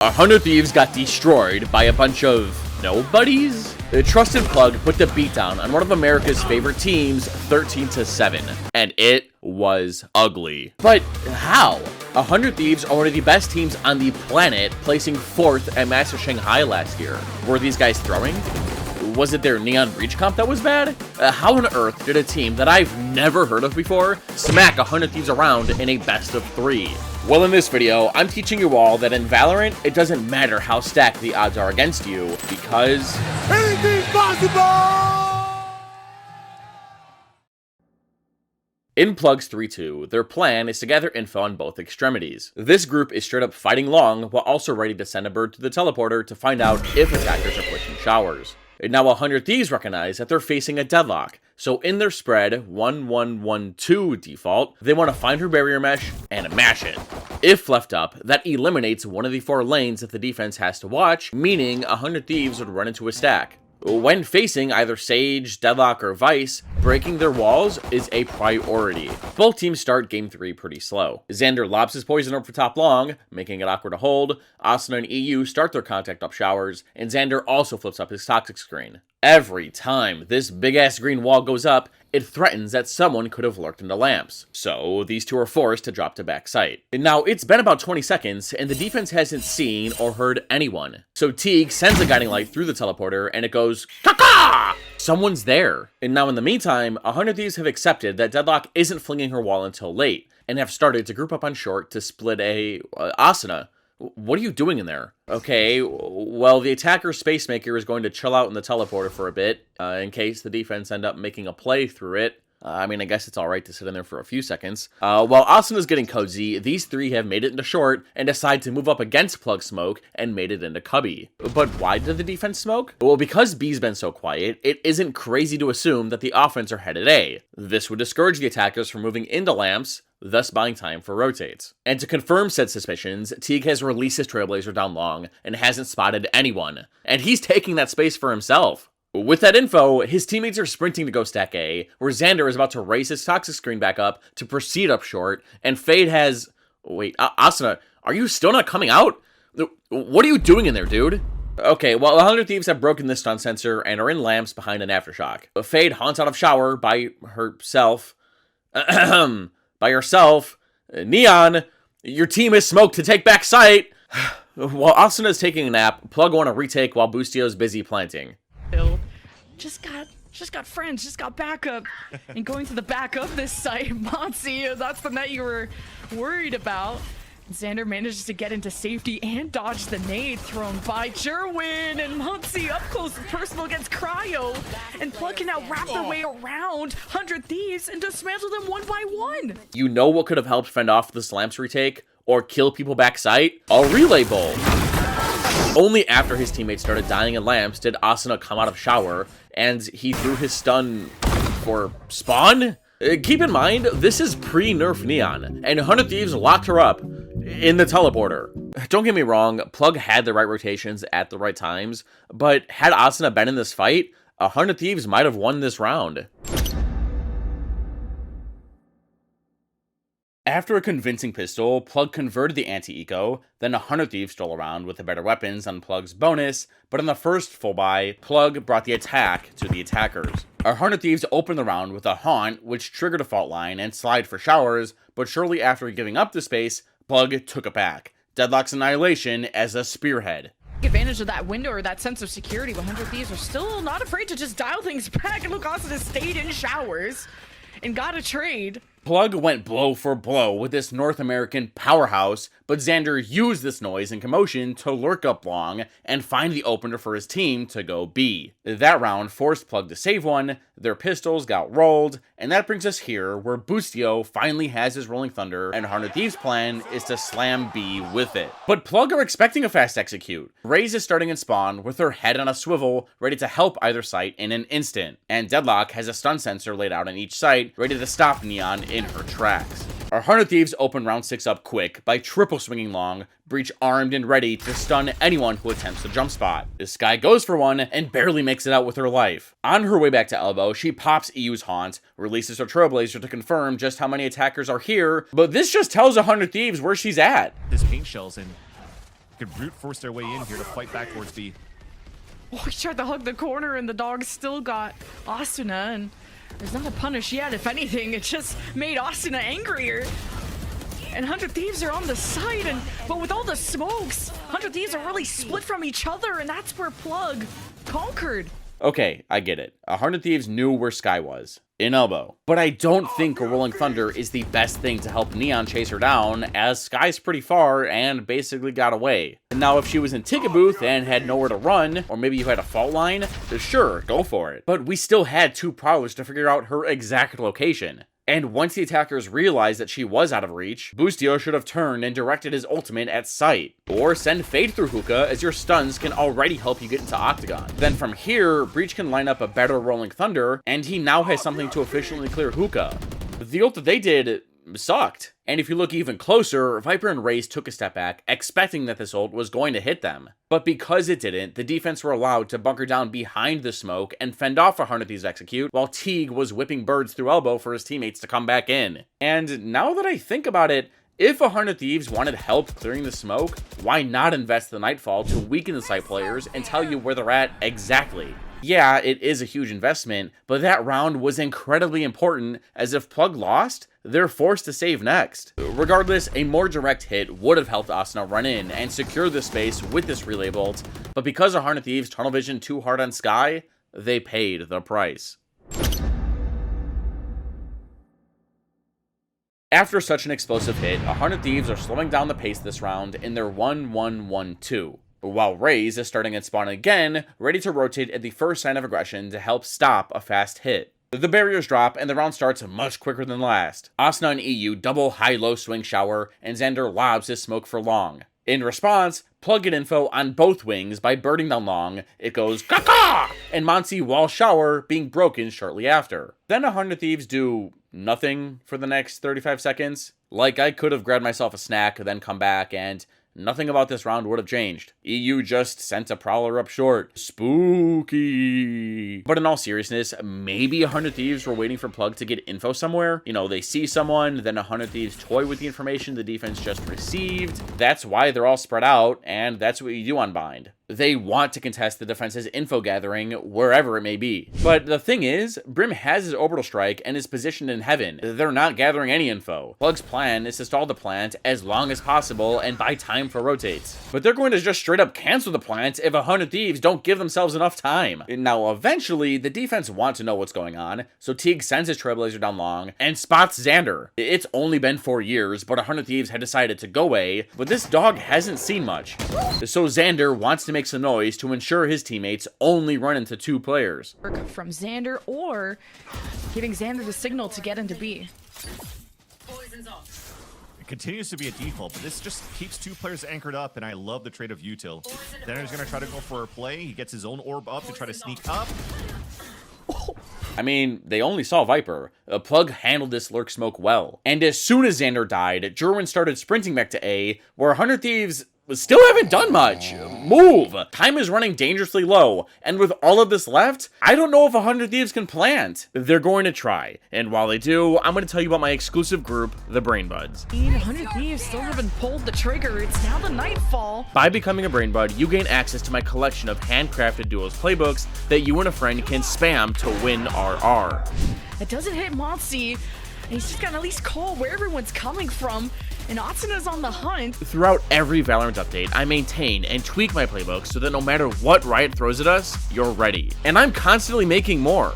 100 Thieves got destroyed by a bunch of nobodies? The trusted Plug put the beatdown on one of America's favorite teams 13-7, and it was ugly. But how? 100 Thieves are one of the best teams on the planet, placing 4th at Master Shanghai last year. Were these guys throwing? Was it their Neon Breach comp that was bad? How on earth did a team that I've never heard of before smack 100 Thieves around in a best of 3? Well, in this video, I'm teaching you all that in Valorant, it doesn't matter how stacked the odds are against you, because anything's possible! In Plug's 3-2, their plan is to gather info on both extremities. This group is straight up fighting long, while also ready to send a bird to the teleporter to find out if attackers are pushing showers. And now 100 Thieves recognize that they're facing a deadlock, so in their spread, 1-1-1-2 default, they want to find her barrier mesh and mash it. If left up, that eliminates one of the 4 lanes that the defense has to watch, meaning 100 Thieves would run into a stack. When facing either Sage, Deadlock, or Vice, breaking their walls is a priority. Both teams start game 3 pretty slow. Xander lobs his poison orb for top long, making it awkward to hold. Asuna and EU start their contact up showers, and Xander also flips up his toxic screen. Every time this big-ass green wall goes up, it threatens that someone could have lurked in the lamps. So these two are forced to drop to backside. And now it's been about 20 seconds, and the defense hasn't seen or heard anyone. So Teague sends a guiding light through the teleporter, and it goes, "Caca!" Someone's there. And now in the meantime, 100 Thieves have accepted that Deadlock isn't flinging her wall until late, and have started to group up on short to split a Asuna. What are you doing in there? Okay, well, the attacker Spacemaker is going to chill out in the teleporter for a bit, in case the defense end up making a play through it. I mean, I guess it's alright to sit in there for a few seconds. While Asuna's getting cozy, these 3 have made it into short, and decide to move up against Plug Smoke, and made it into Cubby. But why did the defense smoke? Well, because B's been so quiet, it isn't crazy to assume that the offense are headed A. This would discourage the attackers from moving into lamps, thus buying time for rotates. And to confirm said suspicions, Teague has released his Trailblazer down long, and hasn't spotted anyone. And he's taking that space for himself. With that info, his teammates are sprinting to go stack A, where Xander is about to raise his toxic screen back up to proceed up short, and Fade has... Wait, Asuna, are you still not coming out? What are you doing in there, dude? Okay, well, 100 Thieves have broken this stun sensor and are in lamps behind an aftershock. Fade haunts out of shower by herself. By herself. Neon, your team is smoked to take back sight. While Asuna is taking a nap, Plug want to retake while Boostio's busy planting. Just got friends, just got backup. And going to the back of this site, Monty, that's the net you were worried about. Xander manages to get into safety and dodge the nade thrown by Jerwin, and Muncie up close and personal against Cryo. And Plug can now wrap their way around 100 Thieves and dismantle them one by one. You know what could have helped fend off this lamps retake or kill people backside? A relay bowl. Only after his teammates started dying in lamps did Asuna come out of shower, and he threw his stun for spawn? Keep in mind, this is pre-nerf Neon, and 100 Thieves locked her up in the teleporter. Don't get me wrong, Plug had the right rotations at the right times, but had Asuna been in this fight, 100 Thieves might have won this round. After a convincing pistol, Plug converted the anti-eco, then 100 Thieves stole around with the better weapons on Plug's bonus, but in the first full buy, Plug brought the attack to the attackers. 100 Thieves opened the round with a haunt, which triggered a fault line and slide for showers, but shortly after giving up the space, Plug took it back. Deadlock's annihilation as a spearhead. Take advantage of that window or that sense of security, 100 Thieves are still not afraid to just dial things back, and Lucas has stayed in showers and got a trade. Plug went blow for blow with this North American powerhouse, but Xander used this noise and commotion to lurk up long and find the opener for his team to go B. That round forced Plug to save one, their pistols got rolled, and that brings us here where Boostio finally has his Rolling Thunder, and 100 Thieves' plan is to slam B with it. But Plug are expecting a fast execute. Raze is starting in spawn with her head on a swivel, ready to help either site in an instant, and Deadlock has a stun sensor laid out on each site, ready to stop Neon in her tracks. Our 100 Thieves open round 6 up quick by triple swinging long, Breach armed and ready to stun anyone who attempts to jump spot. This guy goes for one and barely makes it out with her life. On her way back to Elbow, she pops EU's Haunt, releases her Trailblazer to confirm just how many attackers are here, but this just tells 100 Thieves where she's at. This pink shells in could brute force their way in here to fight back towards B. Oh, he tried to hug the corner and the dog still got Asuna, and there's not a punish yet. If anything, it just made Asuna angrier. And 100 Thieves are on the side, but with all the smokes, 100 Thieves are really split from each other, and that's where Plug conquered. Okay, I get it. 100 Thieves knew where Sky was. In elbow. But I don't think a Rolling Thunder is the best thing to help Neon chase her down, as Sky's pretty far and basically got away. Now, if she was in Ticket Booth and had nowhere to run, or maybe you had a fault line, sure, go for it. But we still had 2 Prowlers to figure out her exact location. And once the attackers realized that she was out of reach, Boostio should have turned and directed his ultimate at sight. Or send Fade through Hookah, as your stuns can already help you get into Octagon. Then from here, Breach can line up a better Rolling Thunder, and he now has something to efficiently clear Hookah. The ult that they did sucked. And if you look even closer, Viper and Raze took a step back, expecting that this ult was going to hit them. But because it didn't, the defense were allowed to bunker down behind the smoke and fend off 100 Thieves execute, while Teague was whipping birds through elbow for his teammates to come back in. And now that I think about it, if 100 Thieves wanted help clearing the smoke, why not invest the Nightfall to weaken the site players and tell you where they're at exactly? Yeah, it is a huge investment, but that round was incredibly important, as if Plug lost, they're forced to save next. Regardless, a more direct hit would have helped Asuna run in and secure the space with this relay bolt, but because 100 Thieves tunnel vision too hard on Sky, they paid the price. After such an explosive hit, 100 Thieves are slowing down the pace this round in their 1-1-1-2. While Raze is starting at spawn again, ready to rotate at the first sign of aggression to help stop a fast hit. The barriers drop, and the round starts much quicker than last. Asuna and EU double high-low swing shower, and Xander lobs his smoke for long. In response, Plug get info on both wings by birding down long. It goes caca, and Monsi wall shower being broken shortly after. Then 100 Thieves do nothing for the next 35 seconds. Like, I could have grabbed myself a snack, then come back, and nothing about this round would have changed. EU just sent a Prowler up short. Spooky. But in all seriousness, maybe 100 Thieves were waiting for Plug to get info somewhere. You know, they see someone, then 100 Thieves toy with the information the defense just received. That's why they're all spread out, and that's what you do on Bind. They want to contest the defense's info gathering wherever it may be. But the thing is, Brim has his orbital strike and is positioned in heaven. They're not gathering any info. Plug's plan is to stall the plant as long as possible and buy time for rotates. But they're going to just straight up cancel the plant if 100 Thieves don't give themselves enough time. Now, eventually, the defense want to know what's going on, so Teague sends his Trailblazer down long and spots Xander. It's only been 4 years, but 100 Thieves had decided to go away, but this dog hasn't seen much. So Xander wants to make some noise to ensure his teammates only run into 2 players. From Xander, or giving Xander the signal to get into B. It continues to be a default, but this just keeps 2 players anchored up, and I love the trade of util. Xander's gonna try to go for a play. He gets his own orb up to try to sneak up. I mean, they only saw Viper. Plug handled this lurk smoke well. And as soon as Xander died, Jerwin started sprinting back to A, where 100 Thieves still haven't done much. Move! Time is running dangerously low, and with all of this left, I don't know if 100 Thieves can plant. They're going to try, and while they do, I'm going to tell you about my exclusive group, the Brain Buds. 100 Thieves still haven't pulled the trigger. It's now the Nightfall. By becoming a Brain Bud, you gain access to my collection of handcrafted duos playbooks that you and a friend can spam to win RR. It doesn't hit Monsi, and he's just got to at least call where everyone's coming from. And Atsuna's on the hunt. Throughout every Valorant update, I maintain and tweak my playbook so that no matter what Riot throws at us, you're ready. And I'm constantly making more.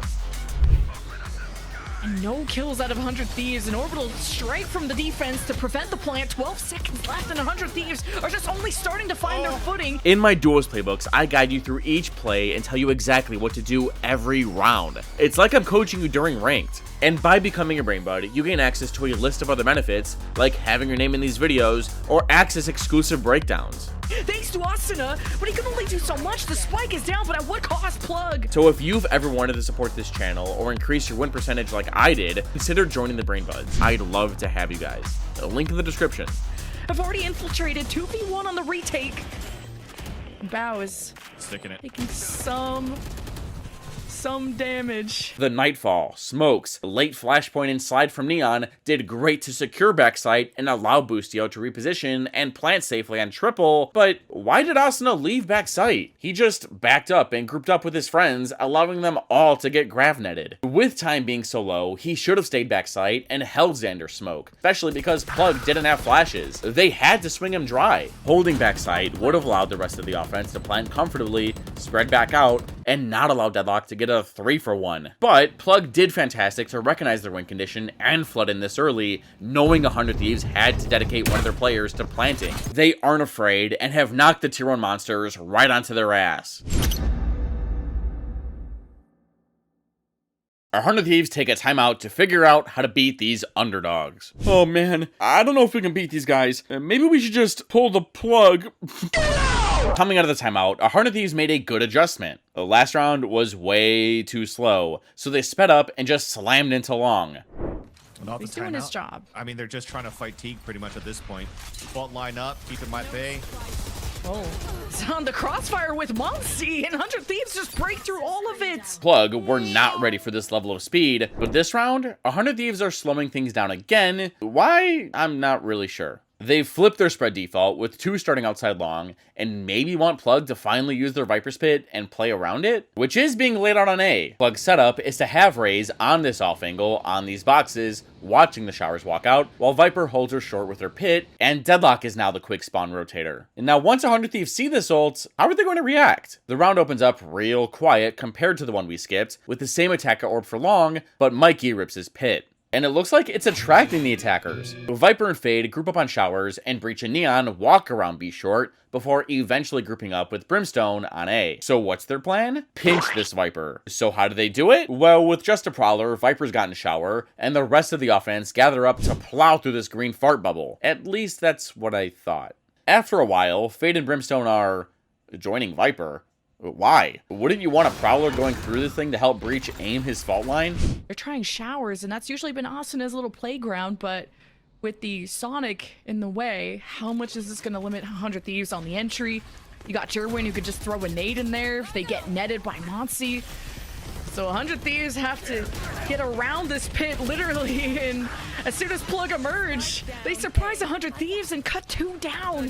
And no kills out of 100 Thieves. An orbital strike from the defense to prevent the plant. 12 seconds left, and 100 Thieves are just only starting to find their footing. In my duos playbooks, I guide you through each play and tell you exactly what to do every round. It's like I'm coaching you during ranked. And by becoming a Brain Bud, you gain access to a list of other benefits, like having your name in these videos, or access exclusive breakdowns. Thanks to Asuna, but he can only do so much. The spike is down, but at what cost, Plug? So if you've ever wanted to support this channel or increase your win percentage like I did, consider joining the Brain Buds. I'd love to have you guys. A link in the description. I've already infiltrated 2v1 on the retake. Bao is sticking it. taking some some damage. The Nightfall, Smokes, late Flashpoint and Slide from Neon did great to secure backside and allow Boostio to reposition and plant safely on triple, but why did Asuna leave backside? He just backed up and grouped up with his friends, allowing them all to get grav netted. With time being so low, he should have stayed backside and held Xander's smoke, especially because Plug didn't have flashes. They had to swing him dry. Holding backside would have allowed the rest of the offense to plant comfortably, spread back out, and not allow Deadlock to get a 3-for-1. But Plug did fantastic to recognize their win condition and flood in this early, knowing 100 Thieves had to dedicate one of their players to planting. They aren't afraid and have knocked the tier 1 monsters right onto their ass. 100 Thieves take a timeout to figure out how to beat these underdogs. Oh man, I don't know if we can beat these guys. Maybe we should just pull the plug. Coming out of the timeout, 100 Thieves made a good adjustment. The last round was way too slow, so they sped up and just slammed into long. He's doing his job. I mean, they're just trying to fight Teague pretty much at this point. Fault line up, keeping my bay. Oh, it's on the crossfire with Monsi, and 100 Thieves just break through all of it. Plug were not ready for this level of speed, but this round, 100 Thieves are slowing things down again. Why? I'm not really sure. They've flipped their spread default with 2 starting outside long, and maybe want Plug to finally use their Viper's Pit and play around it, which is being laid out on A. Plug's setup is to have Raze on this off angle on these boxes, watching the showers walk out, while Viper holds her short with her pit, and Deadlock is now the quick spawn rotator. And now once 100 Thieves see this ult, how are they going to react? The round opens up real quiet compared to the one we skipped, with the same attacker orb for long, but Mikey rips his pit. And it looks like it's attracting the attackers. Viper and Fade group up on Showers, and Breach and Neon walk around B short, before eventually grouping up with Brimstone on A. So what's their plan? Pinch this Viper. So how do they do it? Well, with just a Prowler, Viper's gotten Shower, and the rest of the offense gather up to plow through this green fart bubble. At least that's what I thought. After a while, Fade and Brimstone are joining Viper. Why? Wouldn't you want a Prowler going through this thing to help Breach aim his fault line? They're trying Showers, and that's usually been Asuna's little playground, but with the Sonic in the way, how much is this going to limit 100 Thieves on the entry? You got Jerwin, who could just throw a nade in there if they get netted by Monsi. So 100 Thieves have to get around this pit, literally, and as soon as Plug emerge, they surprise 100 Thieves and cut 2 down.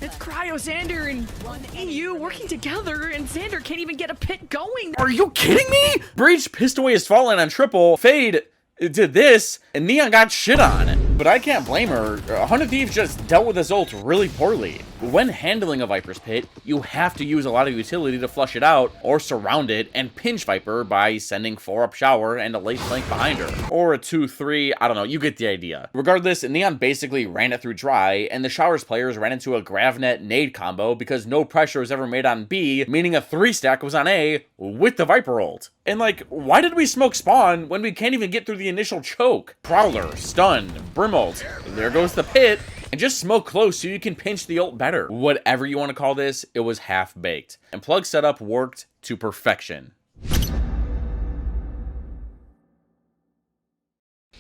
It's Cryo, Xander, and EU working together, and Xander can't even get a pit going. Are you kidding me? Breach pissed away his fault line on triple, Fade did this, and Neon got shit on. But I can't blame her. 100 Thieves just dealt with this ult really poorly. When handling a Viper's Pit, you have to use a lot of utility to flush it out, or surround it and pinch Viper by sending 4-up Shower and a late flank behind her. Or a 2-3, I don't know, you get the idea. Regardless, Neon basically ran it through dry, and the Showers players ran into a Gravnet nade combo because no pressure was ever made on B, meaning a 3-stack was on A with the Viper ult. And like, why did we smoke spawn when we can't even get through the initial choke? Prowler, stun, Brim ult, there goes the pit, and just smoke close so you can pinch the ult better. Whatever you want to call this, it was half-baked. And Plug setup worked to perfection.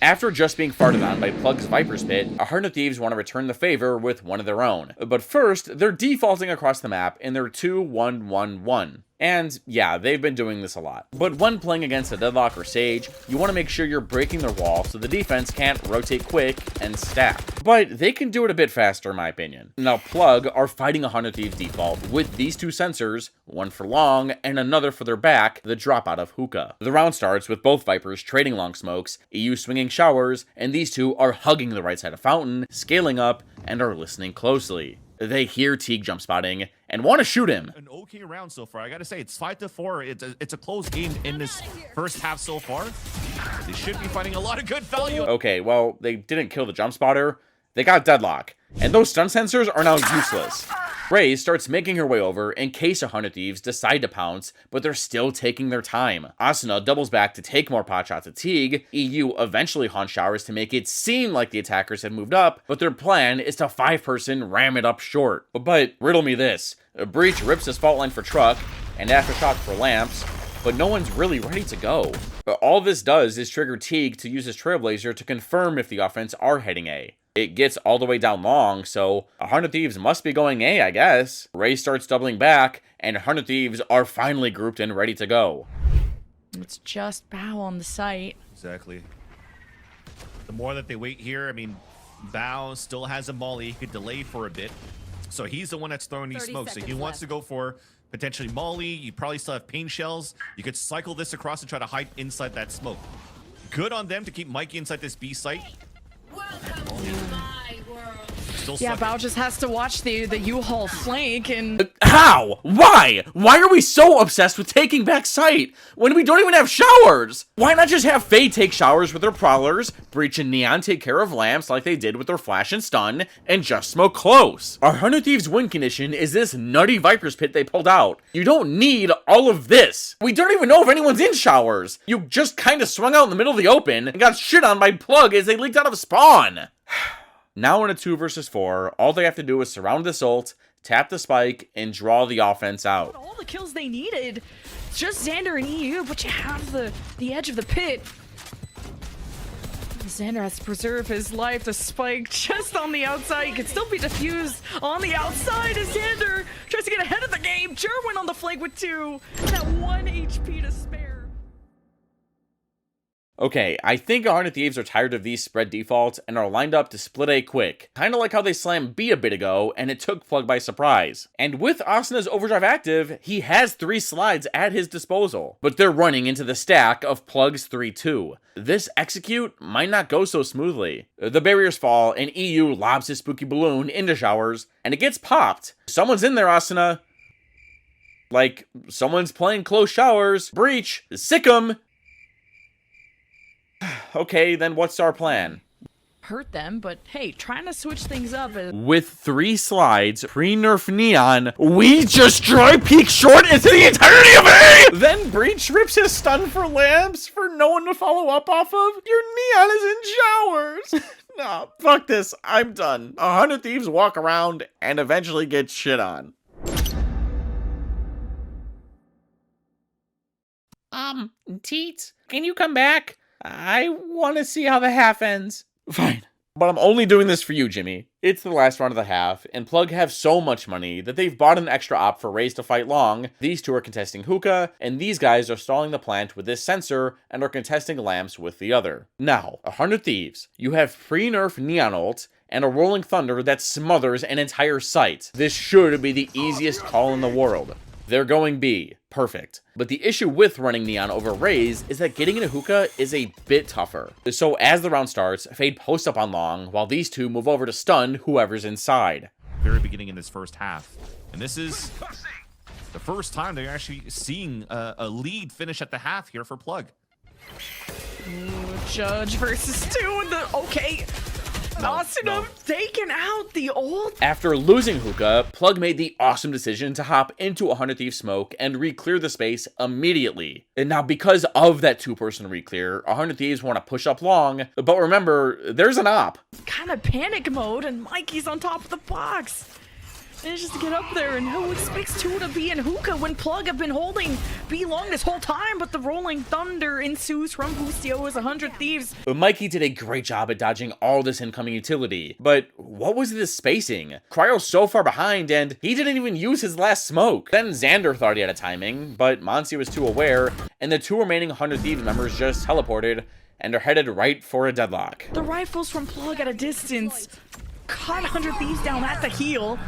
After just being farted on by Plug's Viper's Pit, 100 Thieves want to return the favor with one of their own. But first, they're defaulting across the map in their 2-1-1-1. And yeah, they've been doing this a lot. But when playing against a Deadlock or Sage, you want to make sure you're breaking their wall so the defense can't rotate quick and stack. But they can do it a bit faster in my opinion. Now Plug are fighting 100 Thieves default with these 2 sensors, one for long and another for their back, the drop out of Hookah. The round starts with both Vipers trading long smokes, EU swinging Showers, and these 2 are hugging the right side of Fountain, scaling up, and are listening closely. They hear Teague jump spotting and want to shoot him. An okay round so far. I gotta say, it's 5-4. It's a close game in this first half so far. They should be finding a lot of good value. Okay, well, they didn't kill the jump spotter. They got Deadlock. And those stun sensors are now useless. Raze starts making her way over in case 100 Thieves decide to pounce, but they're still taking their time. Asuna doubles back to take more pot shots at Teague. EU eventually haunts Showers to make it seem like the attackers had moved up, but their plan is to 5-person ram it up short. But riddle me this. Breach rips his fault line for Truck, and Aftershock for Lamps, but no one's really ready to go. But all this does is trigger Teague to use his Trailblazer to confirm if the offense are heading A. It gets all the way down long, so 100 Thieves must be going A, I guess. Ray starts doubling back, and 100 Thieves are finally grouped and ready to go. It's just Bow on the site. Exactly. The more that they wait here, I mean, Bao still has a molly. He could delay for a bit. So he's the one that's throwing these smokes. So he wants to go for potentially molly. You probably still have pain shells. You could cycle this across and try to hide inside that smoke. Good on them to keep Mikey inside this B site. Welcome to my world. Still Yeah, sucking. Bao just has to watch the U-Haul flank and... How? Why? Why are we so obsessed with taking back sight when we don't even have showers? Why not just have Faye take showers with her prowlers, Breach and Neon take care of lamps like they did with their flash and stun, and just smoke close? Our 100 Thieves win condition is this nutty Viper's Pit they pulled out. You don't need all of this. We don't even know if anyone's in showers. You just kind of swung out in the middle of the open and got shit on by Plug as they leaked out of spawn. Now in a 2 versus 4, all they have to do is surround this ult, tap the spike, and draw the offense out. all the kills they needed. It's just Xander and EU, but you have the edge of the pit. Xander has to preserve his life. The spike just on the outside. He can still be defused on the outside as Xander tries to get ahead of the game. Jerwin on the flank with 2. That 1 HP to spare. Okay, I think 100 Thieves are tired of these spread defaults and are lined up to split A quick. Kinda like how they slammed B a bit ago and it took Plug by surprise. And with Asana's overdrive active, he has 3 slides at his disposal. But they're running into the stack of Plug's 3-2. This execute might not go so smoothly. The barriers fall and EU lobs his spooky balloon into showers and it gets popped. Someone's in there, Asana. Like, someone's playing close showers. Breach, sick 'em. Okay, then what's our plan? Hurt them, but hey, trying to switch things up is... With 3 slides, pre-nerf Neon, we just dry peek short into the entirety of A! Then Breach rips his stun for lamps for no one to follow up off of. Your Neon is in showers! Nah, fuck this, I'm done. 100 Thieves walk around and eventually get shit on. Teets, can you come back? I want to see how the half ends. Fine. But I'm only doing this for you, Jimmy. It's the last round of the half, and Plug have so much money that they've bought an extra op for Raze to fight long. These 2 are contesting hookah, and these guys are stalling the plant with this sensor and are contesting lamps with the other. Now, 100 Thieves, you have pre-nerf Neon ult and a rolling thunder that smothers an entire site. This should be the easiest call in the world. They're going B. Perfect. But the issue with running Neon over Raze is that getting into hookah is a bit tougher. So as the round starts, Fade posts up on long, while these 2 move over to stun whoever's inside. Very beginning in this first half. And this is the first time they're actually seeing a lead finish at the half here for Plug. Ooh, Judge versus 2 and the... Okay. Asuna taken out the ult. After losing hookah, Plug made the awesome decision to hop into 100 Thieves smoke and re-clear the space immediately. And now because of that 2-person re-clear, 100 Thieves want to push up long, but remember, there's an op. Kind of panic mode and Mikey's on top of the box. Manages to get up there, and who expects 2 to be in hookah when Plug have been holding B long this whole time, but the rolling thunder ensues from Bustio as 100 Thieves. Mikey did a great job at dodging all this incoming utility, but what was this spacing? Cryo's so far behind, and he didn't even use his last smoke. Then Xander thought he had a timing, but Monsi was too aware, and the 2 remaining 100 Thieves members just teleported, and are headed right for a deadlock. The rifles from Plug at a distance caught 100 Thieves down at the heel.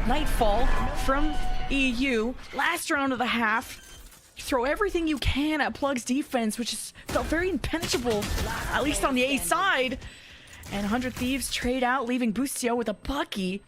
Nightfall from EU. Last round of the half. You throw everything you can at Plug's defense, which is felt very impenetrable, at least on the A side. And 100 Thieves trade out, leaving Bustio with a Bucky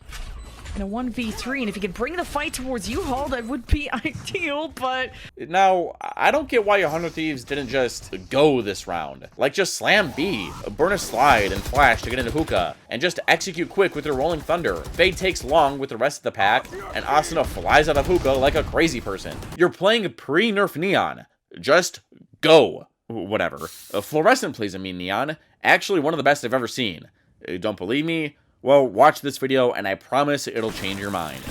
and a 1v3. And if he could bring the fight towards U-Haul, that would be ideal, but... Now, I don't get why 100 Thieves didn't just go this round. Like, just slam B, burn a slide and flash to get into hookah, and just execute quick with your rolling thunder. Fade takes long with the rest of the pack, and Asuna flies out of hookah like a crazy person. You're playing pre-nerf Neon. Just go. Whatever. Fluorescent plays a mean Neon. Actually, one of the best I've ever seen. Don't believe me? Well, watch this video and I promise it'll change your mind.